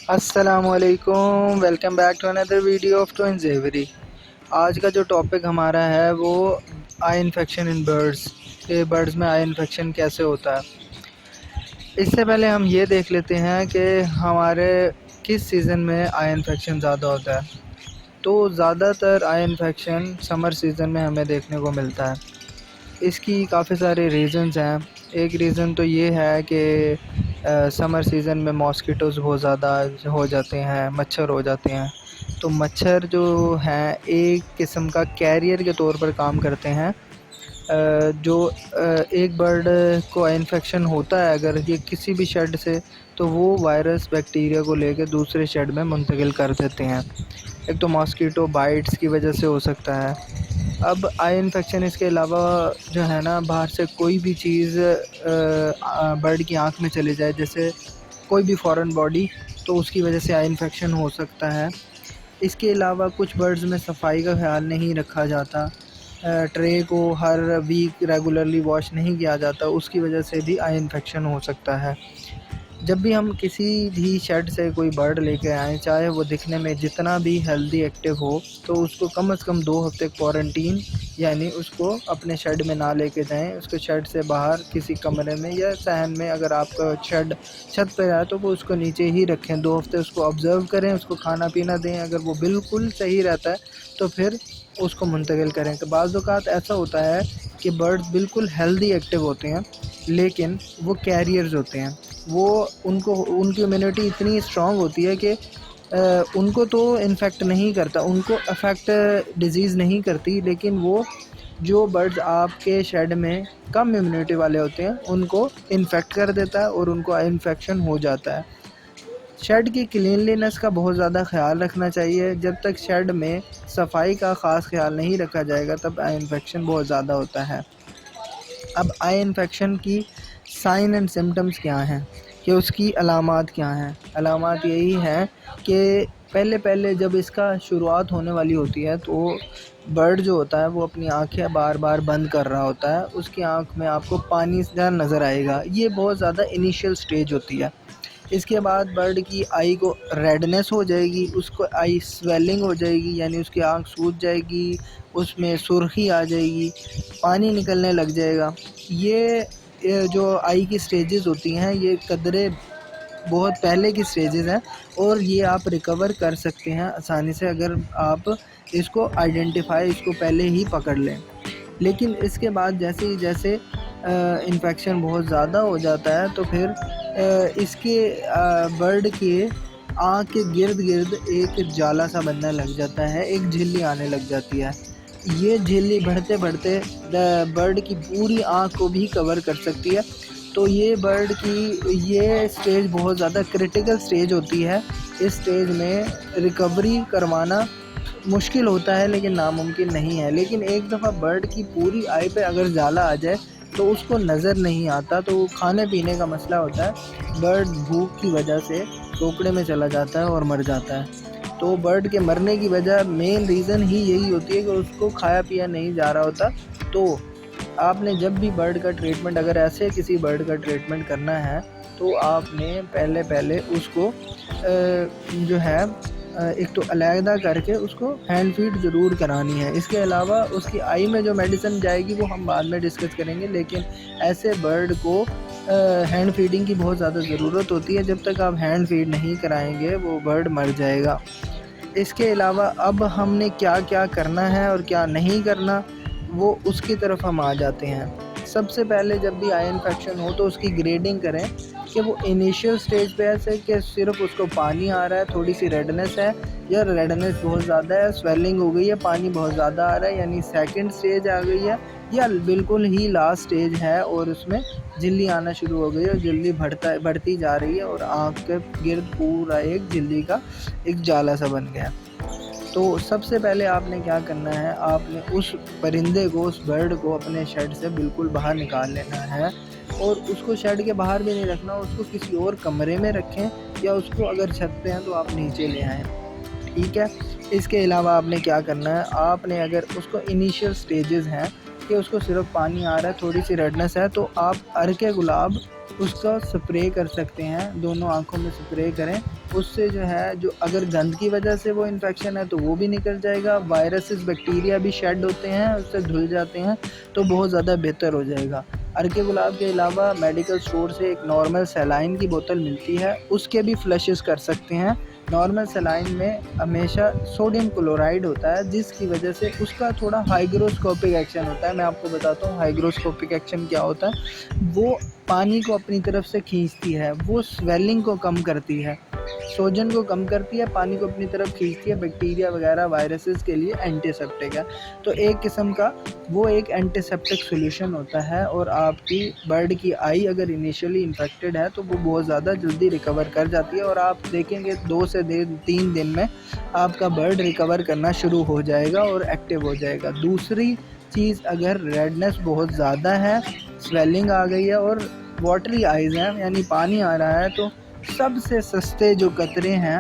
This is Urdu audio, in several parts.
السلام علیکم، ویلکم بیک ٹو اندر ویڈیو آف ٹوئنز ایوری۔ آج کا جو ٹاپک ہمارا ہے وہ آئی انفیکشن ان برڈز، کہ برڈز میں آئی انفیکشن کیسے ہوتا ہے۔ اس سے پہلے ہم یہ دیکھ لیتے ہیں کہ ہمارے کس سیزن میں آئی انفیکشن زیادہ ہوتا ہے۔ تو زیادہ تر آئی انفیکشن سمر سیزن میں ہمیں دیکھنے کو ملتا ہے۔ اس کی کافی سارے ریزنز ہیں۔ ایک ریزن تو یہ ہے کہ سمر سیزن میں ماسکیٹوز بہت زیادہ ہو جاتے ہیں، مچھر ہو جاتے ہیں۔ تو مچھر جو ہیں ایک قسم کا کیریئر کے طور پر کام کرتے ہیں۔ جو ایک برڈ کو انفیکشن ہوتا ہے اگر یہ کسی بھی شیڈ سے، تو وہ وائرس بیکٹیریا کو لے کے دوسرے شیڈ میں منتقل کر دیتے ہیں۔ ایک تو ماسکیٹو بائٹس کی وجہ سے ہو سکتا ہے۔ اب آئی انفیکشن اس کے علاوہ جو ہے نا، باہر سے کوئی بھی چیز برڈ کی آنکھ میں چلے جائے، جیسے کوئی بھی فورن باڈی، تو اس کی وجہ سے آئی انفیکشن ہو سکتا ہے۔ اس کے علاوہ کچھ برڈز میں صفائی کا خیال نہیں رکھا جاتا، ٹرے کو ہر ویک ریگولرلی واش نہیں کیا جاتا، اس کی وجہ سے بھی آئی انفیکشن ہو سکتا ہے۔ جب بھی ہم کسی بھی شیڈ سے کوئی برڈ لے کے آئیں، چاہے وہ دکھنے میں جتنا بھی ہیلدی ایکٹیو ہو، تو اس کو کم از کم 2 ہفتے کوارنٹین، یعنی اس کو اپنے شیڈ میں نہ لے کے جائیں۔ اس کے شیڈ سے باہر کسی کمرے میں یا صحن میں، اگر آپ کا شیڈ چھت پہ ہے تو وہ اس کو نیچے ہی رکھیں۔ 2 ہفتے اس کو آبزرو کریں، اس کو کھانا پینا دیں۔ اگر وہ بالکل صحیح رہتا ہے تو پھر اس کو منتقل کریں۔ کہ بعض اوقات ایسا ہوتا ہے کہ برڈز بالکل ہیلدی ایکٹیو ہوتے ہیں، لیکن وہ کیریئرز ہوتے ہیں۔ ان کی امیونٹی اتنی اسٹرانگ ہوتی ہے کہ ان کو تو انفیکٹ نہیں کرتا، ان کو افیکٹ ڈیزیز نہیں کرتی، لیکن وہ جو برڈز آپ کے شیڈ میں کم امیونٹی والے ہوتے ہیں ان کو انفیکٹ کر دیتا ہے اور ان کو انفیکشن ہو جاتا ہے۔ شیڈ کی کلینلینس کا بہت زیادہ خیال رکھنا چاہیے۔ جب تک شیڈ میں صفائی کا خاص خیال نہیں رکھا جائے گا تب آئی انفیکشن بہت زیادہ ہوتا ہے۔ اب آئی انفیکشن کی سائن اینڈ سمٹمز کیا ہیں، کہ اس کی علامات کیا ہیں؟ علامات یہی ہیں کہ پہلے جب اس کا شروعات ہونے والی ہوتی ہے تو برڈ جو ہوتا ہے وہ اپنی آنکھیں بار بار بند کر رہا ہوتا ہے، اس کی آنکھ میں آپ کو پانی سے نظر آئے گا۔ یہ بہت زیادہ انیشیل سٹیج ہوتی ہے۔ اس کے بعد برڈ کی آئی کو ریڈنس ہو جائے گی، اس کو آئی سویلنگ ہو جائے گی، یعنی اس کی آنکھ سوج جائے گی، اس میں سرخی آ جائے گی، پانی نکلنے لگ جائے گا۔ یہ جو آئی کی سٹیجز ہوتی ہیں یہ قدرے بہت پہلے کی سٹیجز ہیں، اور یہ آپ ریکور کر سکتے ہیں آسانی سے اگر آپ اس کو آئیڈینٹیفائی، اس کو پہلے ہی پکڑ لیں۔ لیکن اس کے بعد جیسے انفیکشن بہت زیادہ ہو جاتا ہے تو پھر اس کے برڈ کے آنکھ کے گرد ایک جالا سا بننے لگ جاتا ہے، ایک جھلی آنے لگ جاتی ہے۔ یہ جھلی بڑھتے برڈ کی پوری آنکھ کو بھی کور کر سکتی ہے۔ تو یہ برڈ کی یہ سٹیج بہت زیادہ کریٹیکل سٹیج ہوتی ہے۔ اس سٹیج میں ریکوری کروانا مشکل ہوتا ہے لیکن ناممکن نہیں ہے۔ لیکن ایک دفعہ برڈ کی پوری آئی پہ اگر جالا آ جائے تو اس کو نظر نہیں آتا، تو وہ کھانے پینے کا مسئلہ ہوتا ہے۔ برڈ بھوک کی وجہ سے ٹوکرے میں چلا جاتا ہے اور مر جاتا ہے۔ تو برڈ کے مرنے کی وجہ مین ریزن ہی یہی ہوتی ہے کہ اس کو کھایا پیا نہیں جا رہا ہوتا۔ تو آپ نے جب بھی برڈ کا ٹریٹمنٹ، اگر ایسے کسی برڈ کا ٹریٹمنٹ کرنا ہے تو آپ نے پہلے اس کو جو ہے ایک تو علیحدہ کر کے اس کو ہینڈ فیڈ ضرور کرانی ہے۔ اس کے علاوہ اس کی آئی میں جو میڈیسن جائے گی وہ ہم بعد میں ڈسکس کریں گے، لیکن ایسے برڈ کو ہینڈ فیڈنگ کی بہت زیادہ ضرورت ہوتی ہے۔ جب تک آپ ہینڈ فیڈ نہیں کرائیں گے وہ برڈ مر جائے گا۔ اس کے علاوہ اب ہم نے کیا کرنا ہے اور کیا نہیں کرنا، وہ اس کی طرف ہم آ جاتے ہیں۔ سب سے پہلے جب بھی آئی انفیکشن ہو تو اس کی گریڈنگ کریں کہ وہ انیشیل سٹیج پہ ہے کہ صرف اس کو پانی آ رہا ہے، تھوڑی سی ریڈنس ہے، یا ریڈنس بہت زیادہ ہے، سویلنگ ہو گئی ہے، پانی بہت زیادہ آ رہا ہے، یعنی سیکنڈ سٹیج آ گئی ہے، یا بالکل ہی لاسٹ سٹیج ہے اور اس میں جھلی آنا شروع ہو گئی ہے اور جھلی بڑھتی جا رہی ہے اور آنکھ کے گرد پورا ایک جھلی کا ایک جالا سا بن گیا۔ تو سب سے پہلے آپ نے کیا کرنا ہے، آپ نے اس پرندے کو، اس برڈ کو اپنے شیڈ سے بالکل باہر نکال لینا ہے، اور اس کو شیڈ کے باہر بھی نہیں رکھنا، اس کو کسی اور کمرے میں رکھیں، یا اس کو اگر چھت پہ ہیں تو آپ نیچے لے آئیں، ٹھیک ہے۔ اس کے علاوہ آپ نے کیا کرنا ہے، آپ نے اگر اس کو انیشیل سٹیجز ہیں کہ اس کو صرف پانی آ رہا ہے، تھوڑی سی ریڈنس ہے، تو آپ عرق گلاب اس کا سپرے کر سکتے ہیں، دونوں آنکھوں میں سپرے کریں اس سے جو ہے جو اگر گند کی وجہ سے وہ انفیکشن ہے تو وہ بھی نکل جائے گا، وائرسز بیکٹیریا بھی شیڈ ہوتے ہیں، اس سے دھل جاتے ہیں تو بہت زیادہ بہتر ہو جائے گا۔ عرق گلاب کے علاوہ میڈیکل سٹور سے ایک نارمل سیلائن کی بوتل ملتی ہے، اس کے بھی فلشز کر سکتے ہیں۔ نارمل سیلائن میں ہمیشہ سوڈیم کلورائڈ ہوتا ہے، جس کی وجہ سے اس کا تھوڑا ہائیگروسکوپک ایکشن ہوتا ہے۔ میں آپ کو بتاتا ہوں ہائیگروسکوپک ایکشن کیا ہوتا ہے۔ وہ پانی کو اپنی طرف سے کھینچتی ہے، وہ سویلنگ کو کم کرتی ہے، سوجن کو کم کرتی ہے، پانی کو اپنی طرف کھینچتی ہے، بیکٹیریا وغیرہ وائرسز کے لیے اینٹی سیپٹک ہے۔ تو ایک قسم کا وہ ایک اینٹی سیپٹک سولوشن ہوتا ہے، اور آپ کی برڈ کی آئی اگر انیشلی انفیکٹڈ ہے تو وہ بہت زیادہ جلدی ریکور کر جاتی ہے، اور آپ دیکھیں گے 2 سے 3 دن میں آپ کا برڈ ریکور کرنا شروع ہو جائے گا اور ایکٹیو ہو جائے گا۔ دوسری چیز، اگر ریڈنس بہت زیادہ ہے، سویلنگ آ گئی ہے اور واٹری آئیز ہیں یعنی پانی آ رہا ہے، تو سب سے سستے جو قطرے ہیں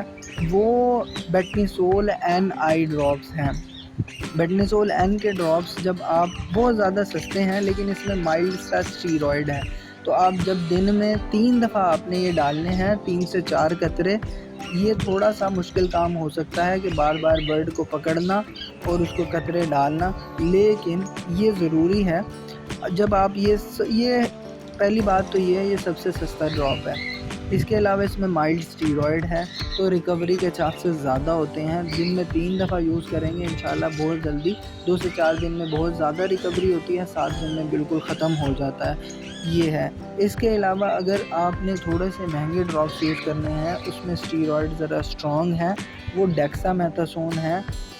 وہ بیٹنیسول این آئی ڈراپس ہیں۔ بیٹنیسول این کے ڈراپس جب آپ بہت زیادہ سستے ہیں، لیکن اس میں مائلڈ سا اسٹیرائڈ ہے، تو آپ جب دن میں 3 دفعہ آپ نے یہ ڈالنے ہیں، 3 سے 4 قطرے۔ یہ تھوڑا سا مشکل کام ہو سکتا ہے کہ بار بار برڈ کو پکڑنا اور اس کو قطرے ڈالنا، لیکن یہ ضروری ہے۔ جب آپ یہ پہلی بات تو یہ سب سے سستا ڈراپ ہے۔ اس کے علاوہ اس میں مائلڈ اسٹیرائڈ ہے، تو ریکوری کے چانسز زیادہ ہوتے ہیں۔ دن میں 3 دفعہ یوز کریں گے انشاءاللہ بہت جلدی، 2 سے 4 دن میں بہت زیادہ ریکوری ہوتی ہے، 7 دن میں بالکل ختم ہو جاتا ہے۔ یہ ہے۔ اس کے علاوہ اگر آپ نے تھوڑے سے مہنگے ڈراپس یوز کرنے ہیں، اس میں اسٹیرائڈ ذرا اسٹرانگ ہے، وہ ڈیکسا میتھاسون ہے،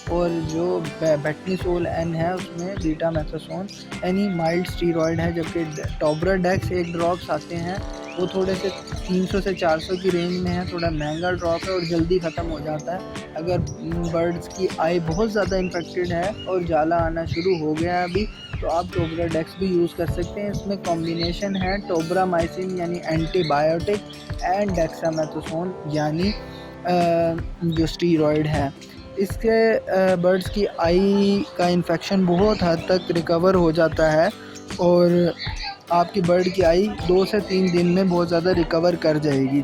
اور جو بیٹنیسول این ہے اس میں بیٹا میتھاسون یعنی مائلڈ اسٹیرائڈ ہے، جبکہ ٹوبرا ڈیکس ایک ڈراپس آتے ہیں وہ تھوڑے سے 300 سے 400 کی رینج میں ہے، تھوڑا مہنگا ڈراپ ہے اور جلدی ختم ہو جاتا ہے۔ اگر برڈز کی آئی بہت زیادہ انفیکٹڈ ہے اور جالا آنا شروع ہو گیا ہے ابھی، تو آپ ٹوبرا ڈیکس بھی یوز کر سکتے ہیں۔ اس میں کمبینیشن ہے ٹوبرا مائسن یعنی اینٹی بائیوٹک اینڈ ڈیکسا میتھاسون یعنی جو اسٹیرائڈ ہے۔ اس کے برڈز کی آئی کا انفیکشن بہت حد تک ریکور ہو جاتا ہے، اور آپ کی برڈ کی آئی 2 سے 3 دن میں بہت زیادہ ریکور کر جائے گی۔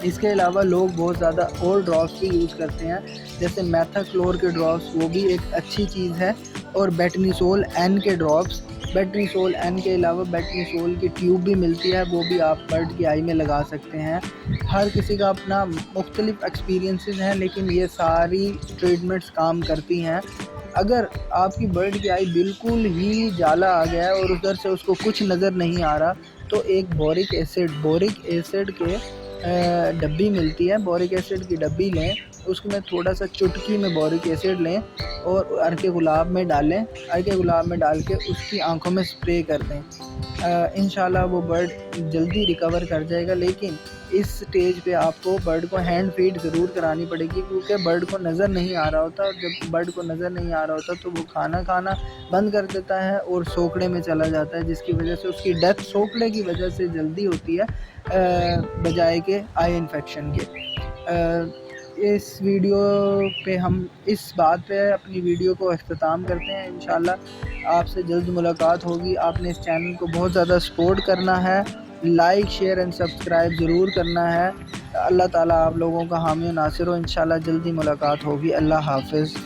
اس کے علاوہ لوگ بہت زیادہ اور ڈراپس بھی یوز کرتے ہیں، جیسے میتھا کلور کے ڈراپس، وہ بھی ایک اچھی چیز ہے، اور بیٹنیسول این کے ڈراپس۔ بیٹنیسول این کے علاوہ بیٹنیسول کی ٹیوب بھی ملتی ہے، وہ بھی آپ برڈ کی آئی میں لگا سکتے ہیں۔ ہر کسی کا اپنا مختلف ایکسپیرینسز ہیں، لیکن یہ ساری ٹریٹمنٹس کام کرتی ہیں۔ اگر آپ کی برڈ کی آئی بالکل ہی جالا آ گیا ہے اور ادھر سے اس کو کچھ نظر نہیں آ رہا، تو ایک بورک ایسڈ کے ڈبی ملتی ہے، بورک ایسڈ کی ڈبی لیں، اس میں تھوڑا سا چٹکی میں بورک ایسڈ لیں اور عرق گلاب میں ڈالیں، عرق گلاب میں ڈال کے اس کی آنکھوں میں سپرے کر دیں۔ انشاءاللہ وہ برڈ جلدی ریکور کر جائے گا، لیکن اس سٹیج پہ آپ کو برڈ کو ہینڈ فیڈ ضرور کرانی پڑے گی، کیونکہ برڈ کو نظر نہیں آ رہا ہوتا، اور جب برڈ کو نظر نہیں آ رہا ہوتا تو وہ کھانا بند کر دیتا ہے اور سوکڑے میں چلا جاتا ہے، جس کی وجہ سے اس کی ڈیتھ سوکڑے کی وجہ سے جلدی ہوتی ہے بجائے کہ آئی انفیکشن کے۔ اس ویڈیو پہ ہم اس بات پہ اپنی ویڈیو کو اختتام کرتے ہیں۔ انشاءاللہ آپ سے جلد ملاقات ہوگی۔ آپ نے اس چینل کو بہت زیادہ سپورٹ کرنا ہے، لائک شیئر اینڈ سبسکرائب ضرور کرنا ہے۔ اللہ تعالیٰ آپ لوگوں کا حامی و ناصر ہو۔ انشاءاللہ جلدی ملاقات ہوگی۔ اللہ حافظ۔